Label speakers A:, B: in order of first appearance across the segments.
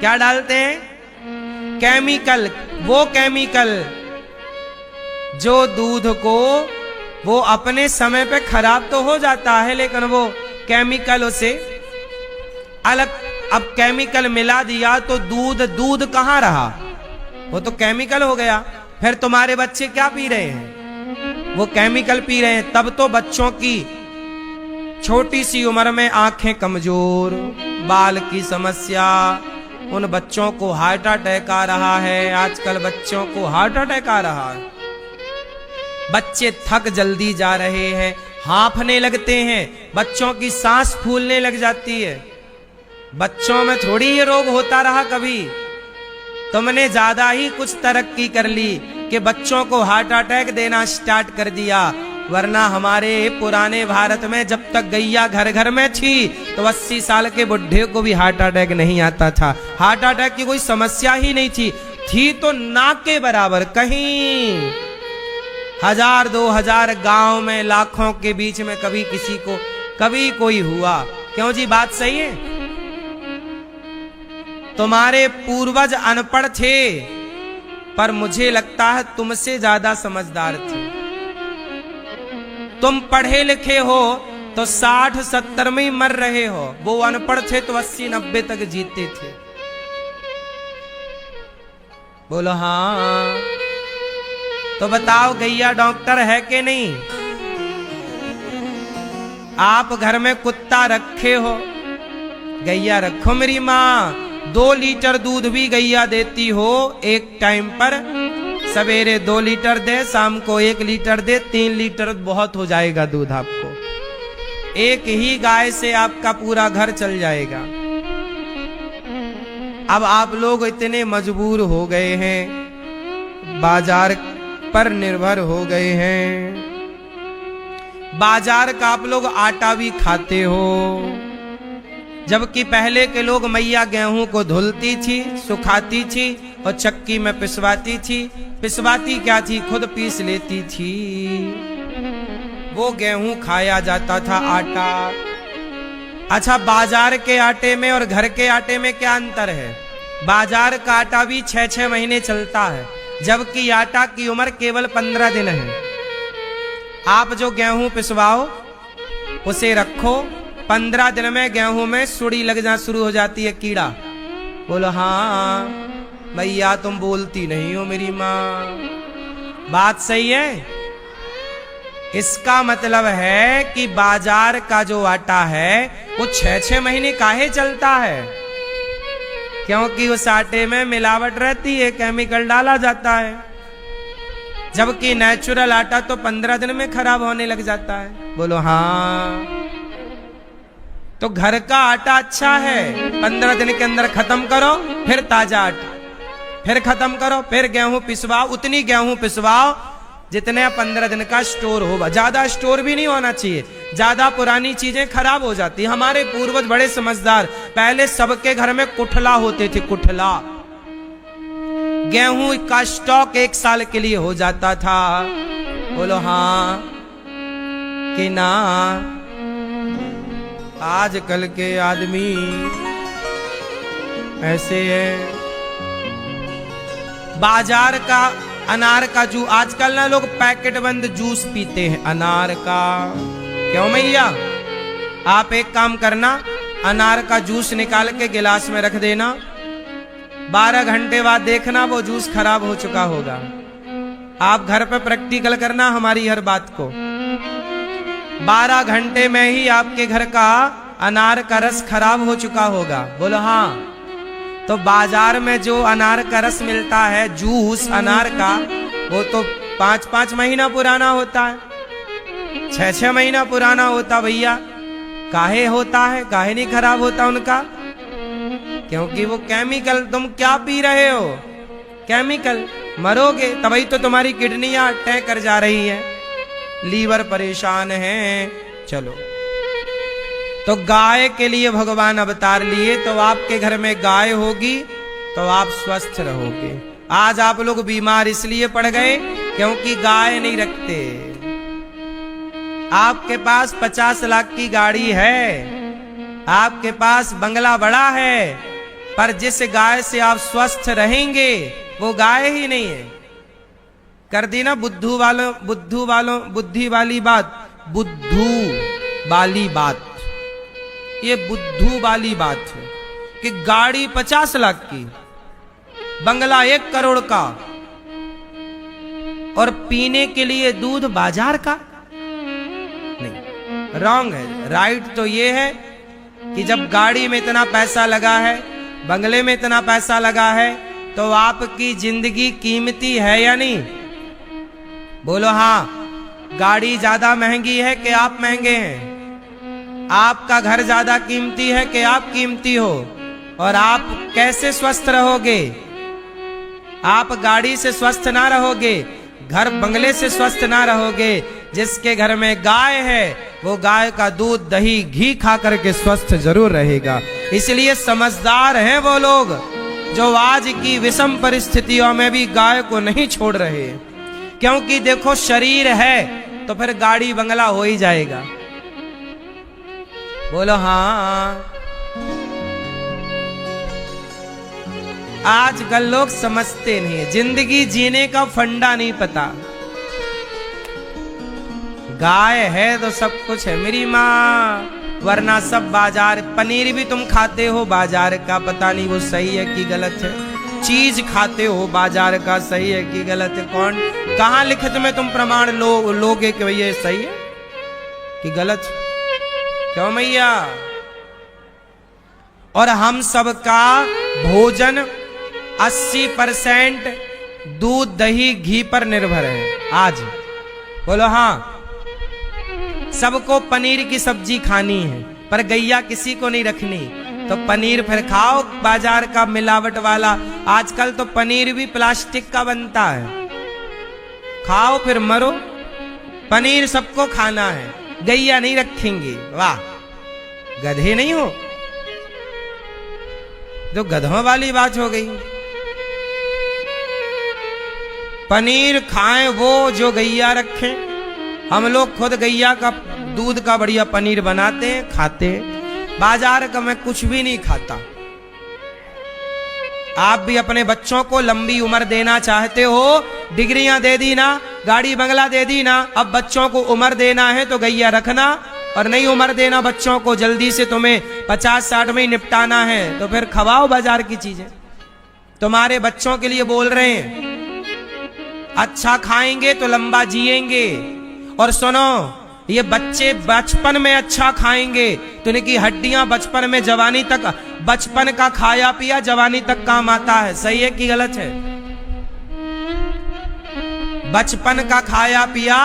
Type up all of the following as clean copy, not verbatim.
A: क्या डालते हैं? केमिकल। वो केमिकल जो दूध को वो अपने समय पे खराब तो हो जाता है, लेकिन वो केमिकल उसे अलग, अब केमिकल मिला दिया तो दूध कहां रहा? वो तो केमिकल हो गया। फिर तुम्हारे बच्चे क्या पी रहे हैं? वो केमिकल पी रहे हैं। तब तो बच्चों की छोटी सी उम्र में आंखें कमजोर, बाल की समस्या, उन बच्चों को हार्ट अटैक आ रहा है। आजकल बच्चों को हार्ट अटैक आ रहा है। बच्चे थक जल्दी जा रहे हैं, हांफने लगते हैं, बच्चों की सांस फूलने लग जाती है। बच्चों में थोड़ी ये रोग होता रहा कभी। तुमने ज्यादा ही कुछ तरक्की कर ली कि बच्चों को हार्ट अटैक देना स्टार्ट कर दिया। वरना हमारे पुराने भारत में जब तक गैया घर घर में थी तो 80 साल के बुढ़े को भी हार्ट अटैक नहीं आता था। हार्ट अटैक की कोई समस्या ही नहीं थी तो ना के बराबर। कहीं 1000 2000 गांव में लाखों के बीच में कभी किसी को कभी कोई हुआ। क्यों जी? बात सही है। तुम्हारे पूर्वज अनपढ़ थे, पर मुझे लगता है तुमसे ज्यादा समझदार थे। तुम पढ़े लिखे हो तो 60-70 में ही मर रहे हो। वो अनपढ़ थे तो 80-90 तक जीते थे। बोलो हाँ। तो बताओ गैया डॉक्टर है कि नहीं? आप घर में कुत्ता रखे हो, गैया रखो मेरी माँ। 2 लीटर दूध भी गैया देती हो एक टाइम पर। सवेरे 2 लीटर दे, शाम को 1 लीटर दे, 3 लीटर बहुत हो जाएगा दूध आपको। एक ही गाय से आपका पूरा घर चल जाएगा। अब आप लोग इतने मजबूर हो गए हैं, बाजार पर निर्भर हो गए हैं। बाजार का आप लोग आटा भी खाते हो, जबकि पहले के लोग मैया गेहूं को धुलती थी, सुखाती थी और चक्की में पिसवाती थी। पिसवाती क्या थी? खुद पीस लेती थी। वो गेहूं खाया जाता था, आटा। अच्छा, बाजार के आटे में और घर के आटे में क्या अंतर है? बाजार का आटा भी 6-6 महीने चलता है, जबकि आटा की उम्र केवल 15 दिन है। आप जो गेहूं पिसवाओ उसे रखो, 15 दिन में गेहूं में सुड़ी लग जा शुरू हो जाती है, कीड़ा। बोलो हाँ भैया, तुम बोलती नहीं हो मेरी माँ। बात सही है। इसका मतलब है कि बाजार का जो आटा है वो 6-6 महीने काहे चलता है? क्योंकि उस आटे में मिलावट रहती है, केमिकल डाला जाता है। जबकि नेचुरल आटा तो 15 दिन में खराब होने लग जाता है। बोलो हाँ। तो घर का आटा अच्छा है, 15 दिन के अंदर खत्म करो, फिर ताजा आटा, फिर खत्म करो, फिर गेहूं पिसवाओ। उतनी गेहूं पिसवाओ जितने 15 दिन का स्टोर होगा। ज्यादा स्टोर भी नहीं होना चाहिए, ज्यादा पुरानी चीजें खराब हो जाती। हमारे पूर्वज बड़े समझदार, पहले सबके घर में कुठला होते थे, कुठला। गेहूं का स्टॉक 1 साल के लिए हो जाता था। बोलो हाँ कि ना? आजकल के आदमी ऐसे है। बाजार का अनार का जूस, आजकल ना लोग पैकेट बंद जूस पीते हैं अनार का। क्यों मैया? आप एक काम करना, अनार का जूस निकाल के गिलास में रख देना, 12 घंटे बाद देखना वो जूस खराब हो चुका होगा। आप घर पे प्रैक्टिकल करना हमारी हर बात को। 12 घंटे में ही आपके घर का अनार का रस खराब हो चुका होगा। बोलो हाँ। तो बाजार में जो अनार का रस मिलता है, जूस अनार का, वो तो 5-5 महीना पुराना होता है, 6-6 महीना पुराना होता। भैया काहे होता है? काहे नहीं खराब होता उनका? क्योंकि वो केमिकल। तुम क्या पी रहे हो? केमिकल। मरोगे। तभी तो तुम्हारी किडनियां अटैक कर जा रही है, लीवर परेशान है। चलो, तो गाय के लिए भगवान अवतार लिए, तो आपके घर में गाय होगी तो आप स्वस्थ रहोगे। आज आप लोग बीमार इसलिए पड़ गए क्योंकि गाय नहीं रखते। आपके पास 50 लाख की गाड़ी है, आपके पास बंगला बड़ा है, पर जिस गाय से आप स्वस्थ रहेंगे वो गाय ही नहीं है। कर दी ना बुद्धू बुद्धि वाली बात, बुद्धू वाली बात। ये बुद्धू वाली बात है कि गाड़ी 50 लाख की, बंगला 1 करोड़ का और पीने के लिए दूध बाजार का। नहीं, रॉन्ग है। राइट तो ये है कि जब गाड़ी में इतना पैसा लगा है, बंगले में इतना पैसा लगा है, तो आपकी जिंदगी कीमती है या नहीं? बोलो हाँ। गाड़ी ज्यादा महंगी है कि आप महंगे हैं? आपका घर ज्यादा कीमती है कि आप कीमती हो? और आप कैसे स्वस्थ रहोगे? आप गाड़ी से स्वस्थ ना रहोगे, घर बंगले से स्वस्थ ना रहोगे। जिसके घर में गाय है वो गाय का दूध दही घी खा करके स्वस्थ जरूर रहेगा। इसलिए समझदार हैं वो लोग जो आज की विषम परिस्थितियों में भी गाय को नहीं छोड़ रहे, क्योंकि देखो शरीर है तो फिर गाड़ी बंगला हो ही जाएगा। बोलो हाँ। आजकल लोग समझते नहीं है, जिंदगी जीने का फंडा नहीं पता। गाय है तो सब कुछ है मेरी माँ, वरना सब बाजार। पनीर भी तुम खाते हो बाजार का, पता नहीं वो सही है कि गलत है। चीज खाते हो बाजार का, सही है कि गलत है? कौन कहाँ लिखित में तुम प्रमाण लोगे कि भैया सही है कि गलत? क्यों मैया? और हम सबका भोजन 80% दूध दही घी पर निर्भर है आज। बोलो हाँ। सबको पनीर की सब्जी खानी है, पर गैया किसी को नहीं रखनी, तो पनीर फिर खाओ बाजार का मिलावट वाला। आजकल तो पनीर भी प्लास्टिक का बनता है, खाओ फिर मरो। पनीर सबको खाना है, गैया नहीं रखेंगे। वाह, गधे नहीं हो? जो गधों वाली बात हो गई। पनीर खाएं वो जो गैया रखें। हम लोग खुद गैया का दूध का बढ़िया पनीर बनाते हैं, खाते हैं। बाजार का मैं कुछ भी नहीं खाता। आप भी अपने बच्चों को लंबी उम्र देना चाहते हो, डिग्रियां दे दी ना, गाड़ी बंगला दे दी ना, अब बच्चों को उम्र देना है तो गैया रखना, और नहीं उम्र देना बच्चों को, जल्दी से तुम्हें 50-60 में ही निपटाना है, तो फिर खवाओ बाजार की चीजें। तुम्हारे बच्चों के लिए बोल रहे हैं, अच्छा खाएंगे तो लंबा जिएंगे। और सुनो, ये बच्चे बचपन में अच्छा खाएंगे तो इनकी हड्डियां बचपन में जवानी तक, बचपन का खाया पिया जवानी तक काम आता है। सही है कि गलत है? बचपन का खाया पिया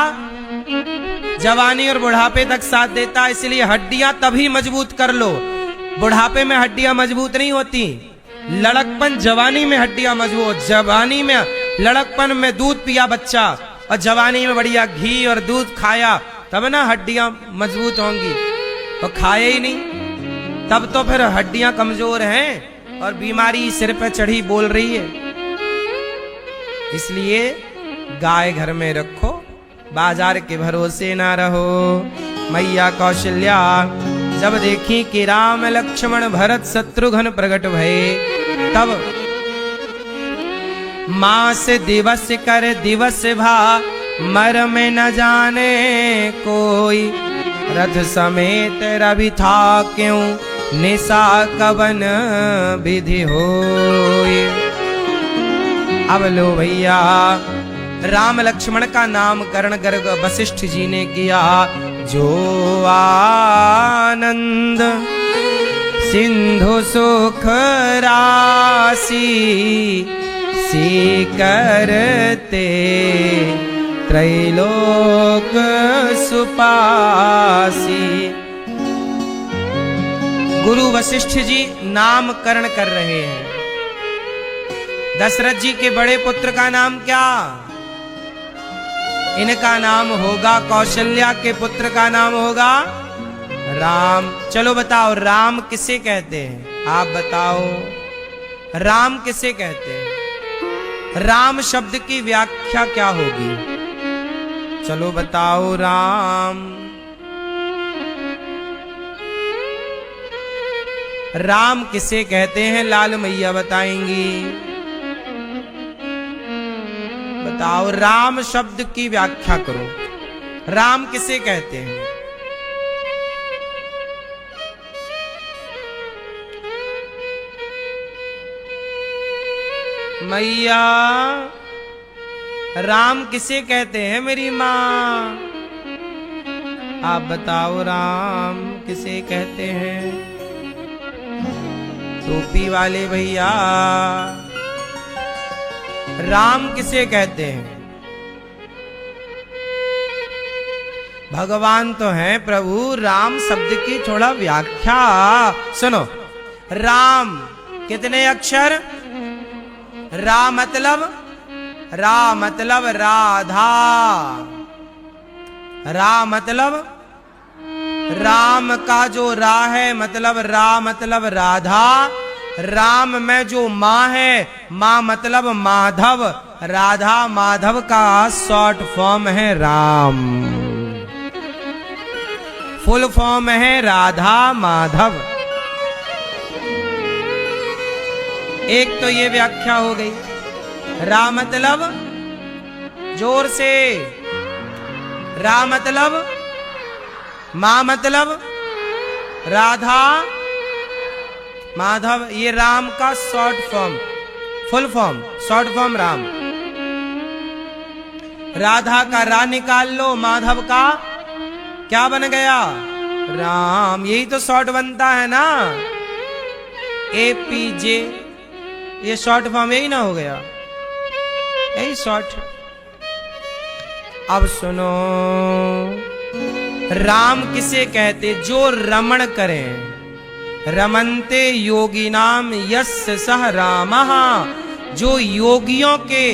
A: जवानी और बुढ़ापे तक साथ देता है, इसलिए हड्डियां तभी मजबूत कर लो। बुढ़ापे में हड्डियां मजबूत नहीं होती, लड़कपन जवानी में हड्डियां मजबूत। जवानी में लड़कपन में दूध पिया बच्चा और जवानी में बढ़िया घी और दूध खाया, तब ना हड्डियां मजबूत होंगी। तो खाए ही नहीं तब तो फिर हड्डियां कमजोर हैं और बीमारी सिर पे चढ़ी बोल रही है। इसलिए गाय घर में रखो, बाजार के भरोसे ना रहो। मैया कौशल्या जब देखी कि राम लक्ष्मण भरत शत्रुघ्न प्रकट भये, तब मास दिवस कर दिवस भा मर में न जाने कोई, रथ समेत रवि था क्यों निशा कवन विधि होय। अब लो भैया, राम लक्ष्मण का नामकरण गर्ग वशिष्ठ जी ने किया। जो आनंद सिंधु सुख राशि सी करते, त्रैलोक सुपासी। गुरु वशिष्ठ जी नामकरण कर रहे हैं। दशरथ जी के बड़े पुत्र का नाम क्या? इनका नाम होगा, कौशल्या के पुत्र का नाम होगा राम। चलो बताओ, राम किसे कहते हैं? आप बताओ, राम किसे कहते हैं? राम शब्द की व्याख्या क्या होगी? चलो बताओ। राम राम किसे कहते हैं? लाल मैया बताएंगी। बताओ, राम शब्द की व्याख्या करो। राम किसे कहते हैं? मैया, राम किसे कहते हैं मेरी माँ? आप बताओ, राम किसे कहते हैं? टोपी वाले भैया, राम किसे कहते हैं? भगवान तो हैं प्रभु, राम शब्द की थोड़ा व्याख्या सुनो। राम कितने अक्षर? रा मतलब राधा, रा मतलब राम का जो रा है मतलब रा मतलब राधा, राम में जो माँ है, माँ मतलब माधव, राधा माधव का शॉर्ट फॉर्म है राम, फुल फॉर्म है राधा माधव। एक तो ये व्याख्या हो गई। रा मतलब जोर से, रा मतलब माँ मतलब राधा माधव, ये राम का short form, full form, short form Ram. Radha का रा निकाल लो, माधव का क्या बन गया? राम। यही तो शॉर्ट बनता है ना, APJ, ये शॉर्ट फॉर्म यही ना हो गया, यही शॉर्ट। अब सुनो, राम किसे कहते? जो रमण करें। रमन्ते योगिनाम यस्य सह रामः, जो योगियों के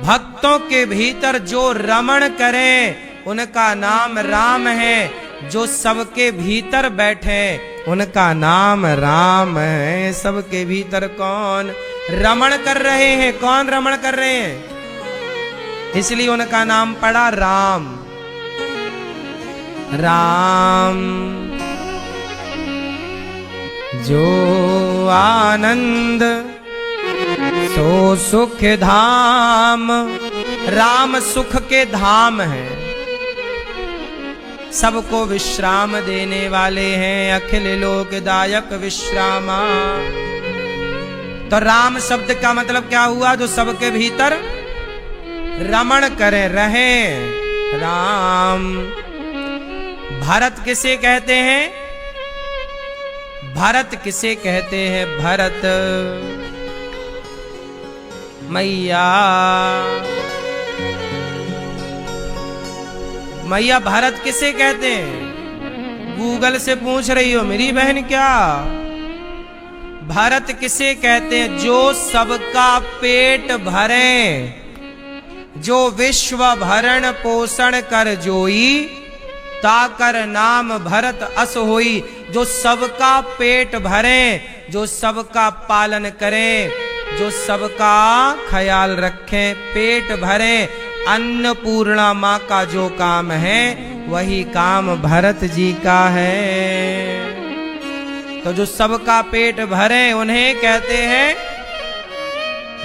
A: भक्तों के भीतर जो रमण करें उनका नाम राम है। जो सबके भीतर बैठे उनका नाम राम है। सबके भीतर कौन रमण कर रहे हैं? कौन रमण कर रहे हैं? इसलिए उनका नाम पड़ा राम। राम जो आनंद सो सुख धाम, राम सुख के धाम है, सबको विश्राम देने वाले हैं, अखिल लोकदायक विश्रामा। तो राम शब्द का मतलब क्या हुआ? जो सबके भीतर रमण करे, रहे राम। भरत किसे कहते हैं? भरत किसे कहते हैं? भरत मैया, मैया भरत किसे कहते हैं? गूगल से पूछ रही हो मेरी बहन क्या? भरत किसे कहते हैं? जो सबका पेट भरे, जो विश्व भरण पोषण कर जोई, ताकर नाम भरत अस होई। जो सबका पेट भरे, जो सबका पालन करें, जो सबका ख्याल रखें, पेट भरे, अन्नपूर्णा माँ का जो काम है वही काम भरत जी का है। तो जो सबका पेट भरे उन्हें कहते हैं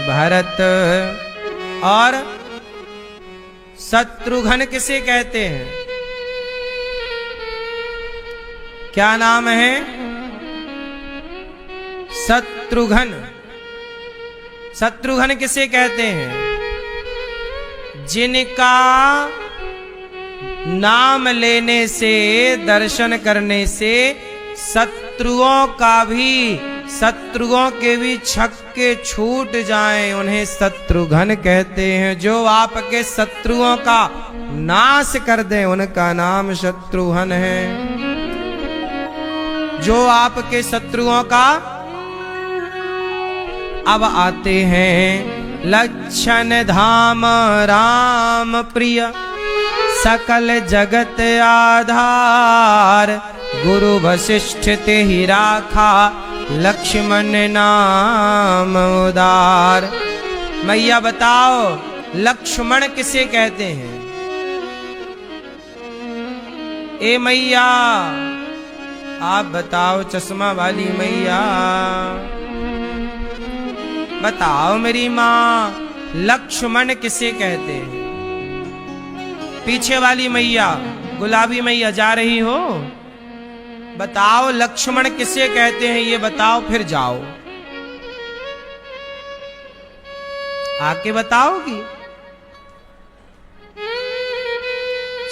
A: भरत। और शत्रुघ्न किसे कहते हैं? क्या नाम है? शत्रुघ्न। शत्रुघ्न किसे कहते हैं? जिनका नाम लेने से, दर्शन करने से शत्रुओं का भी, शत्रुओं के भी छक्के छूट जाएं, उन्हें शत्रुघ्न कहते हैं। जो आपके शत्रुओं का नाश कर दे उनका नाम शत्रुघ्न है। जो आपके शत्रुओं का, अब आते हैं लक्षण धाम राम प्रिय, सकल जगत आधार, गुरु वशिष्ठ ते ही राखा, लक्ष्मण नाम उदार। मैया बताओ, लक्ष्मण किसे कहते हैं? ए मैया, आप बताओ चश्मा वाली मैया, बताओ मेरी माँ, लक्ष्मण किसे कहते हैं? पीछे वाली मैया, गुलाबी मैया जा रही हो, बताओ लक्ष्मण किसे कहते हैं, ये बताओ फिर जाओ। आके बताओगी?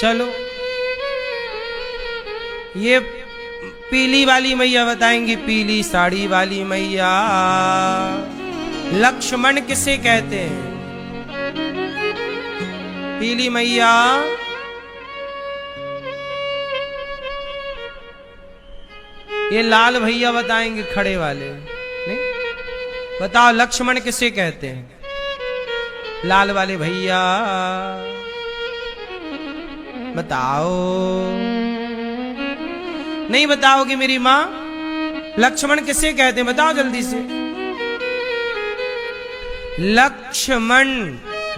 A: चलो, ये पीली वाली मैया बताएंगी, पीली साड़ी वाली मैया, लक्ष्मण किसे कहते हैं? पीली मैया, ये लाल भैया बताएंगे, खड़े वाले नहीं, बताओ लक्ष्मण किसे कहते हैं? लाल वाले भैया बताओ। नहीं बताओगी मेरी माँ? लक्ष्मण किसे कहते हैं बताओ जल्दी से। लक्ष्मण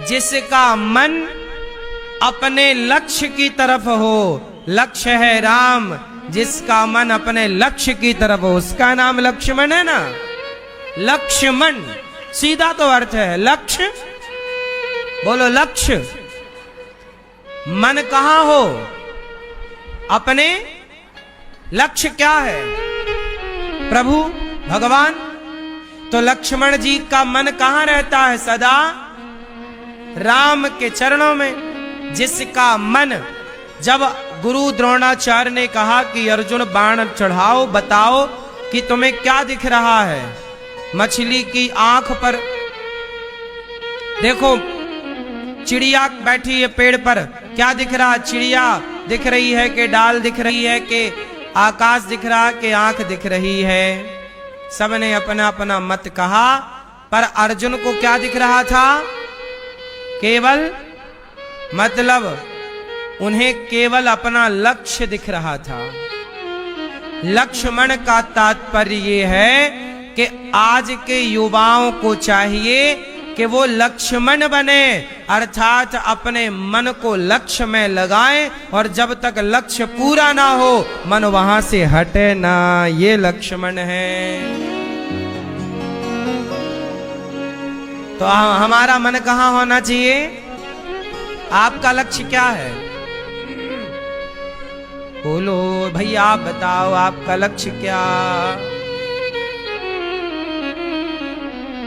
A: जिसका मन अपने लक्ष्य की तरफ हो, लक्ष्य है राम, जिसका मन अपने लक्ष्य की तरफ हो उसका नाम लक्ष्मण है ना। लक्ष्मण सीधा तो अर्थ है लक्ष्य, बोलो लक्ष्य। मन कहां हो? अपने लक्ष्य क्या है? प्रभु भगवान। तो लक्ष्मण जी का मन कहां रहता है? सदा राम के चरणों में। जिसका मन, जब गुरु द्रोणाचार्य ने कहा कि अर्जुन बाण चढ़ाओ, बताओ कि तुम्हें क्या दिख रहा है? मछली की आंख पर देखो, चिड़िया बैठी है पेड़ पर, क्या दिख रहा? चिड़िया दिख रही है कि डाल दिख रही है कि आकाश दिख रहा कि आंख दिख रही है? सबने अपना अपना मत कहा, पर अर्जुन को क्या दिख रहा था? केवल मतलब उन्हें केवल अपना लक्ष्य दिख रहा था। लक्ष्मण का तात्पर्य ये है कि आज के युवाओं को चाहिए कि वो लक्ष्मण बने, अर्थात अपने मन को लक्ष्य में लगाएं और जब तक लक्ष्य पूरा ना हो मन वहां से हटे ना। ये लक्ष्मण है। तो हमारा मन कहां होना चाहिए? आपका लक्ष्य क्या है? बोलो भैया, आप बताओ आपका लक्ष्य क्या?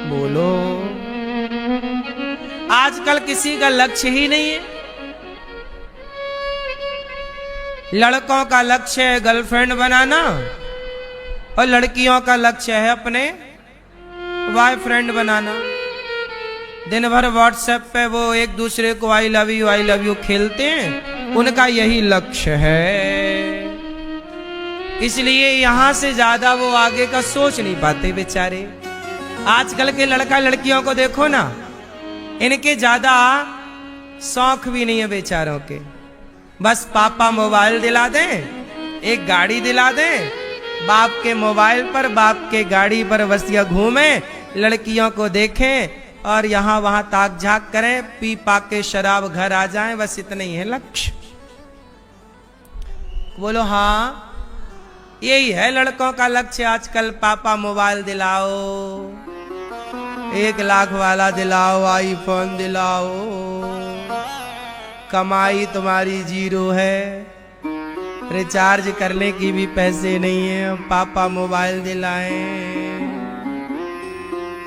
A: बोलो। आजकल किसी का लक्ष्य ही नहीं है। लड़कों का लक्ष्य है गर्लफ्रेंड बनाना और लड़कियों का लक्ष्य है अपने बॉयफ्रेंड बनाना। दिन भर व्हाट्सएप पे वो एक दूसरे को आई लव यू खेलते हैं, उनका यही लक्ष्य है। इसलिए यहां से ज्यादा वो आगे का सोच नहीं पाते बेचारे। आजकल के लड़का लड़कियों को देखो ना, इनके ज्यादा शौक भी नहीं है बेचारों के। बस पापा मोबाइल दिला दें, एक गाड़ी दिला दें, बाप के मोबाइल पर बाप के गाड़ी पर बस या घूमें, लड़कियों को देखें और यहाँ वहां ताक झाक करें, पी पा के शराब घर आ जाएं, बस इतना ही है लक्ष्य। बोलो हाँ, यही है लड़कों का लक्ष्य आजकल। पापा मोबाइल दिलाओ, 1 लाख वाला दिलाओ, आईफोन दिलाओ, कमाई तुम्हारी 0 है, रिचार्ज करने की भी पैसे नहीं है, पापा मोबाइल दिलाएं।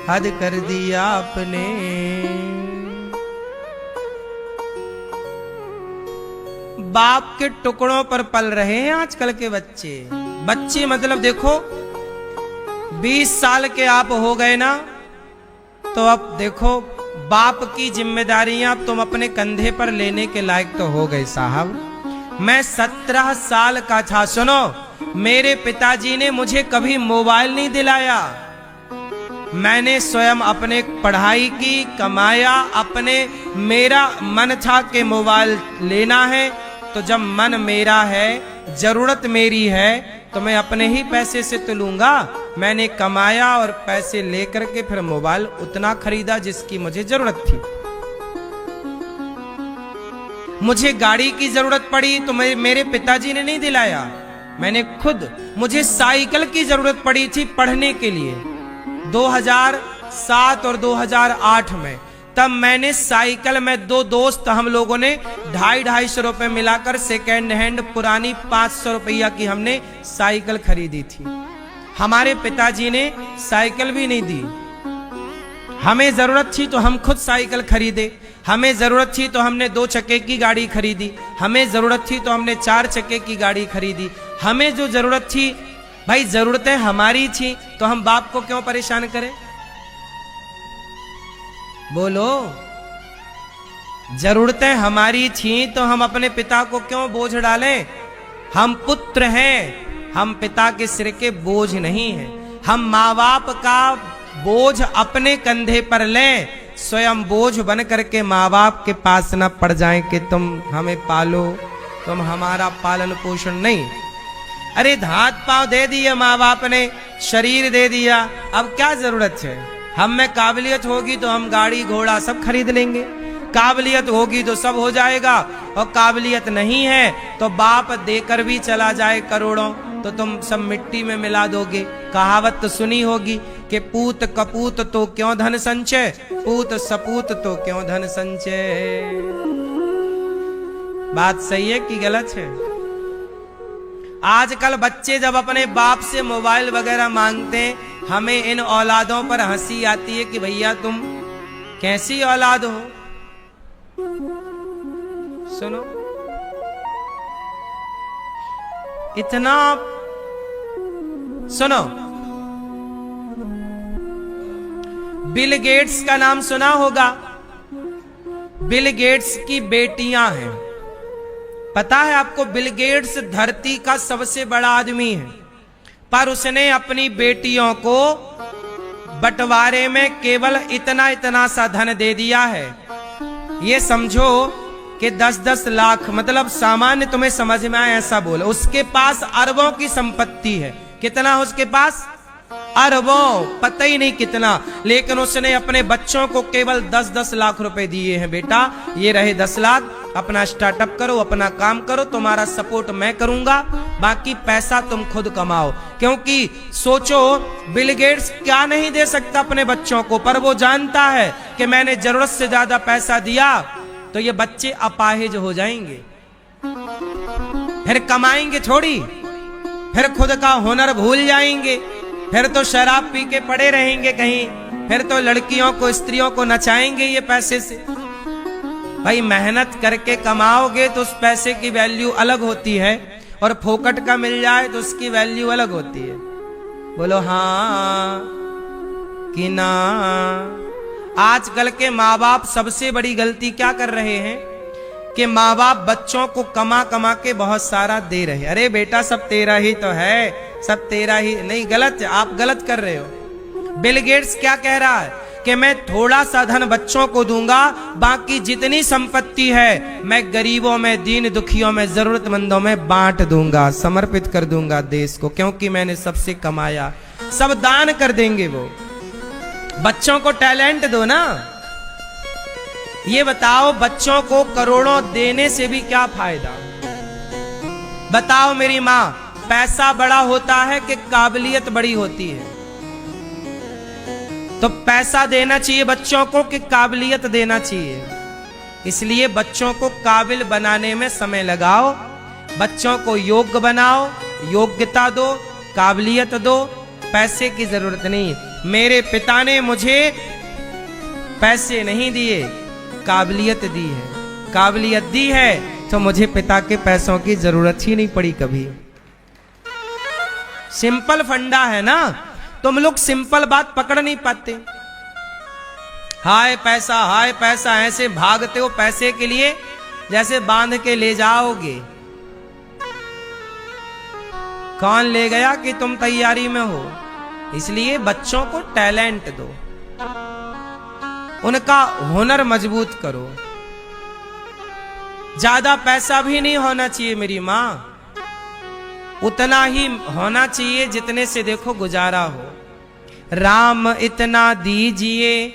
A: हद कर दिया आपने। बाप के टुकड़ों पर पल रहे हैं आजकल के बच्चे। बच्चे मतलब देखो, 20 साल के आप हो गए ना, तो अब देखो बाप की जिम्मेदारियां तुम अपने कंधे पर लेने के लायक तो हो गए साहब। मैं 17 साल का था, सुनो, मेरे पिताजी ने मुझे कभी मोबाइल नहीं दिलाया। मैंने स्वयं अपने पढ़ाई की, कमाया, अपने, मेरा मन था कि मोबाइल लेना है, तो जब मन मेरा है, जरूरत मेरी है, तो मैं अपने ही पैसे से तो लूंगा। मैंने कमाया और पैसे लेकर के फिर मोबाइल उतना खरीदा जिसकी मुझे जरूरत थी। मुझे गाड़ी की जरूरत पड़ी तो मेरे पिताजी ने नहीं दिलाया, मैंने खुद, मुझे साइकिल की जरूरत पड़ी थी पढ़ने के लिए 2007 और 2008 में। तब मैंने साइकिल में 2 दोस्त हम लोगों ने 250-250 रुपए मिलाकर सेकेंड हैंड पुरानी 500 रुपया की हमने साइकिल खरीदी थी। हमारे पिताजी ने साइकिल भी नहीं दी। हमें जरूरत थी तो हम खुद साइकिल खरीदे, हमें जरूरत थी तो हमने 2 चक्के की गाड़ी खरीदी, हमें जरूरत थी तो हमने 4 चक्के की गाड़ी खरीदी। हमें जो जरूरत थी, भाई जरूरतें हमारी थी तो हम बाप को क्यों परेशान करें? बोलो, जरूरतें हमारी थी तो हम अपने पिता को क्यों बोझ डालें? हम पुत्र हैं, हम पिता के सिर के बोझ नहीं हैं। हम माँ बाप का बोझ अपने कंधे पर लें, स्वयं बोझ बन करके माँ बाप के पास न पड़ जाएं कि तुम हमें पालो, तुम हमारा पालन पोषण नहीं। अरे हाथ पांव दे दिए माँ बाप ने, शरीर दे दिया, अब क्या जरूरत है? हम में काबिलियत होगी तो हम गाड़ी घोड़ा सब खरीद लेंगे, काबिलियत होगी तो सब हो जाएगा, और काबिलियत नहीं है तो बाप देकर भी चला जाए करोड़ों तो तुम सब मिट्टी में मिला दोगे। कहावत तो सुनी होगी कि पूत कपूत तो क्यों धन संचय, पूत सपूत तो क्यों धन संचय। बात सही है कि गलत है? आजकल बच्चे जब अपने बाप से मोबाइल वगैरह मांगते हैं, हमें इन औलादों पर हंसी आती है कि भैया तुम कैसी औलाद हो। सुनो, इतना सुनो, बिल गेट्स का नाम सुना होगा। बिल गेट्स की बेटियां हैं। पता है आपको, बिल गेट्स धरती का सबसे बड़ा आदमी है, पर उसने अपनी बेटियों को बंटवारे में केवल इतना इतना सा धन दे दिया है। ये समझो कि 10-10 लाख, मतलब सामान्य तुम्हें समझ में आए ऐसा बोलो। उसके पास अरबों की संपत्ति है। कितना है उसके पास? अरबों, पता ही नहीं कितना। लेकिन उसने अपने बच्चों को केवल 10-10 लाख रुपए दिए हैं। बेटा ये रहे 10 लाख, अपना स्टार्टअप करो, अपना काम करो, तुम्हारा सपोर्ट मैं करूंगा, बाकी पैसा तुम खुद कमाओ। क्योंकि सोचो, बिल गेट्स क्या नहीं दे सकता अपने बच्चों को, पर वो जानता है कि मैंने जरूरत से ज्यादा पैसा दिया तो ये बच्चे अपाहिज हो जाएंगे, फिर कमाएंगे थोड़ी, फिर खुद का हुनर भूल जाएंगे, फिर तो शराब पी के पड़े रहेंगे कहीं, फिर तो लड़कियों को स्त्रियों को नचाएंगे ये पैसे से। भाई मेहनत करके कमाओगे तो उस पैसे की वैल्यू अलग होती है, और फोकट का मिल जाए तो उसकी वैल्यू अलग होती है। बोलो हाँ कि ना? आजकल के माँ बाप सबसे बड़ी गलती क्या कर रहे हैं कि माँ बाप बच्चों को कमा कमा के बहुत सारा दे रहे। अरे बेटा सब तेरा ही तो है, सब तेरा ही नहीं, गलत है, आप गलत कर रहे हो। बिल गेट्स क्या कह रहा है कि मैं थोड़ा सा धन बच्चों को दूंगा, बाकी जितनी संपत्ति है मैं गरीबों में, दीन दुखियों में, जरूरतमंदों में बांट दूंगा, समर्पित कर दूंगा देश को, क्योंकि मैंने सबसे कमाया। सब दान कर देंगे वो। बच्चों को टैलेंट दो ना। ये बताओ, बच्चों को करोड़ों देने से भी क्या फायदा? बताओ मेरी माँ, पैसा बड़ा होता है कि काबिलियत बड़ी होती है? तो पैसा देना चाहिए बच्चों को कि काबिलियत देना चाहिए? इसलिए बच्चों को काबिल बनाने में समय लगाओ, बच्चों को योग्य बनाओ, योग्यता दो, काबिलियत दो, पैसे की जरूरत नहीं। मेरे पिता ने मुझे पैसे नहीं दिए, काबिलियत दी है। काबिलियत दी है तो मुझे पिता के पैसों की जरूरत ही नहीं पड़ी कभी। सिंपल फंडा है ना। तुम लोग सिंपल बात पकड़ नहीं पाते। हाय पैसा ऐसे भागते हो पैसे के लिए जैसे बांध के ले जाओगे। कौन ले गया कि तुम तैयारी में हो? इसलिए बच्चों को टैलेंट दो, उनका हुनर मजबूत करो। ज्यादा पैसा भी नहीं होना चाहिए मेरी माँ, उतना ही होना चाहिए जितने से देखो गुजारा हो। राम इतना दीजिए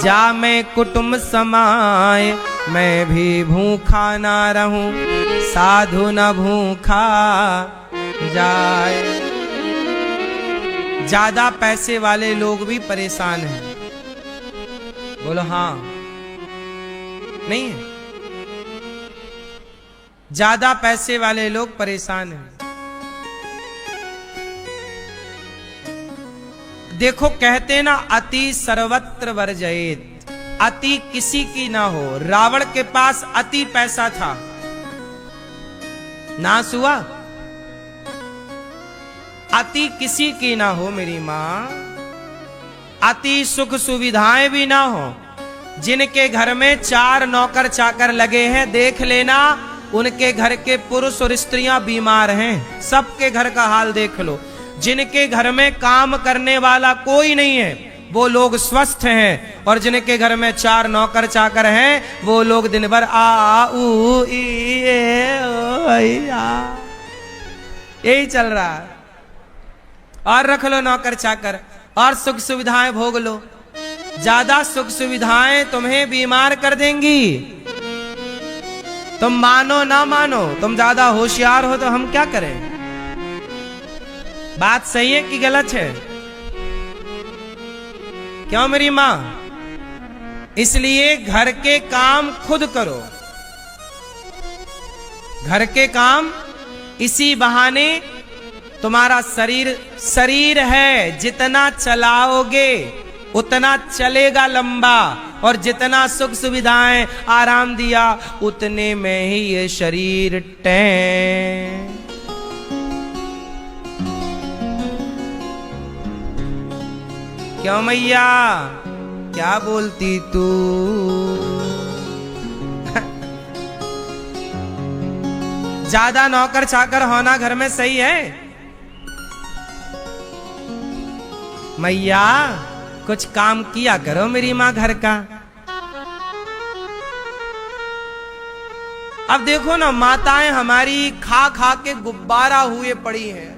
A: जा मैं कुटुंब समाए, मैं भी भूखा ना रहूं साधु न भूखा, जाए। ज्यादा पैसे वाले लोग भी परेशान हैं। बोलो हाँ, नहीं है? ज्यादा पैसे वाले लोग परेशान हैं। देखो कहते ना, अति सर्वत्र वर्जयेत, अति किसी की ना हो। रावण के पास अति पैसा था, नाश हुआ। अति किसी की ना हो मेरी मां, अति सुख सुविधाएं भी ना हो। जिनके घर में 4 नौकर चाकर लगे हैं, देख लेना उनके घर के पुरुष और स्त्रियां बीमार हैं। सबके घर का हाल देख लो। जिनके घर में काम करने वाला कोई नहीं है, वो लोग स्वस्थ हैं। और जिनके घर में 4 नौकर चाकर हैं, वो लोग दिन भर आ ऊ ई ए ओ आ, यही चल रहा है। और रख लो नौकर चाकर और सुख सुविधाएं भोग लो। ज्यादा सुख सुविधाएं तुम्हें बीमार कर देंगी। तुम मानो ना मानो, तुम ज्यादा होशियार हो तो हम क्या करें? बात सही है कि गलत है? क्यों मेरी मां? इसलिए घर के काम खुद करो। घर के काम इसी बहाने तुम्हारा शरीर है, जितना चलाओगे उतना चलेगा लंबा। और जितना सुख सुविधाएं आराम दिया, उतने में ही ये शरीर टैं। क्यों मैया, क्या बोलती तू? ज्यादा नौकर चाकर होना घर में सही है? मैया कुछ काम किया करो मेरी मां घर का। अब देखो ना, माताएं हमारी खा खा के गुब्बारा हुए पड़ी हैं।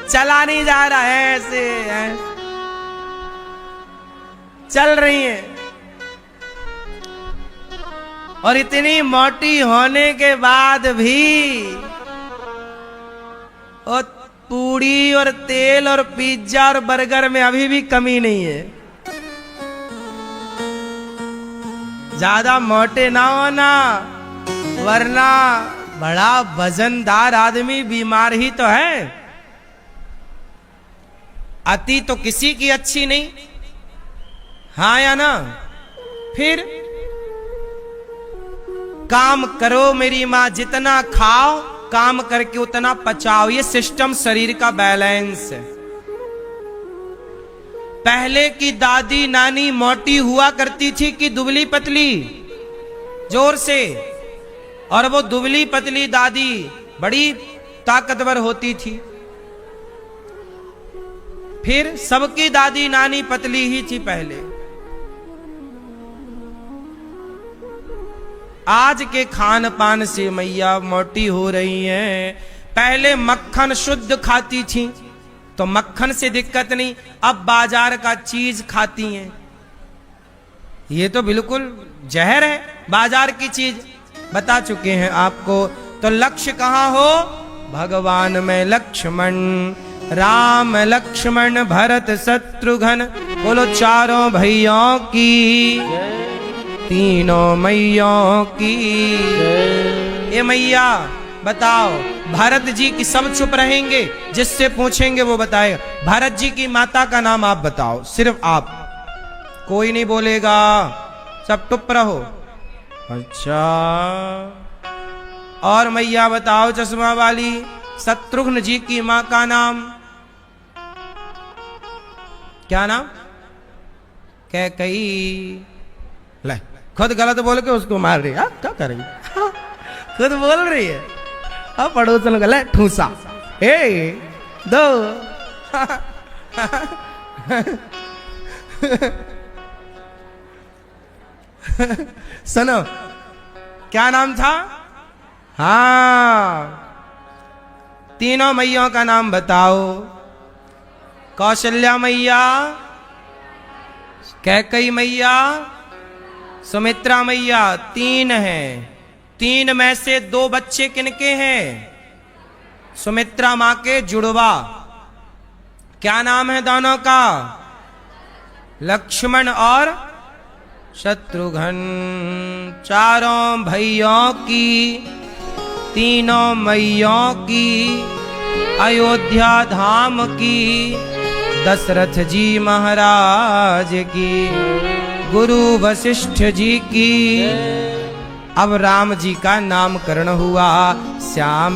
A: चला नहीं जा रहा है, ऐसे चल रही हैं। और इतनी मोटी होने के बाद भी और पूड़ी और तेल और पिज्जा और बर्गर में अभी भी कमी नहीं है। ज्यादा मोटे ना होना, वरना बड़ा वजनदार आदमी बीमार ही तो है। अति तो किसी की अच्छी नहीं, हाँ या ना? फिर काम करो मेरी मां, जितना खाओ काम करके उतना पचाओ। ये सिस्टम शरीर का बैलेंस है। पहले की दादी नानी मोटी हुआ करती थी कि दुबली पतली, जोर से। और वो दुबली पतली दादी बड़ी ताकतवर होती थी। फिर सबकी दादी नानी पतली ही थी पहले। आज के खान पान से मैया मोटी हो रही हैं। पहले मक्खन शुद्ध खाती थी तो मक्खन से दिक्कत नहीं, अब बाजार का चीज खाती हैं। ये तो बिल्कुल जहर है, बाजार की चीज। बता चुके हैं आपको। तो लक्ष्य कहाँ हो? भगवान में लक्ष्मण, राम लक्ष्मण भरत शत्रुघ्न। बोलो चारों भैयों की, तीनों मैयों की। ये मैया बताओ, भरत जी की सब चुप रहेंगे, जिससे पूछेंगे वो बताएगा। भरत जी की माता का नाम आप बताओ, सिर्फ आप, कोई नहीं बोलेगा, सब चुप रहो। अच्छा, और मैया बताओ चश्मा वाली, शत्रुघ्न जी की मां का नाम क्या नाम? कैकई। ले, खुद गलत बोल के उसको मार रही है। क्या कर रही है? खुद बोल रही है। अब पड़ोसन गले ठूसा, ए दो। सुनो, क्या नाम था? हाँ, तीनों मैयों का नाम बताओ। कौशल्या मैया, कैकई मैया, सुमित्रा मैया। 3 हैं। 3 में से 2 बच्चे किनके हैं? सुमित्रा मां के जुड़वा। क्या नाम है दोनों का? लक्ष्मण और शत्रुघ्न। चारों भैयों की, तीनों मैयों की, अयोध्या धाम की, दशरथ जी महाराज की, गुरु वशिष्ठ जी की। अब राम जी का नामकरण हुआ। श्याम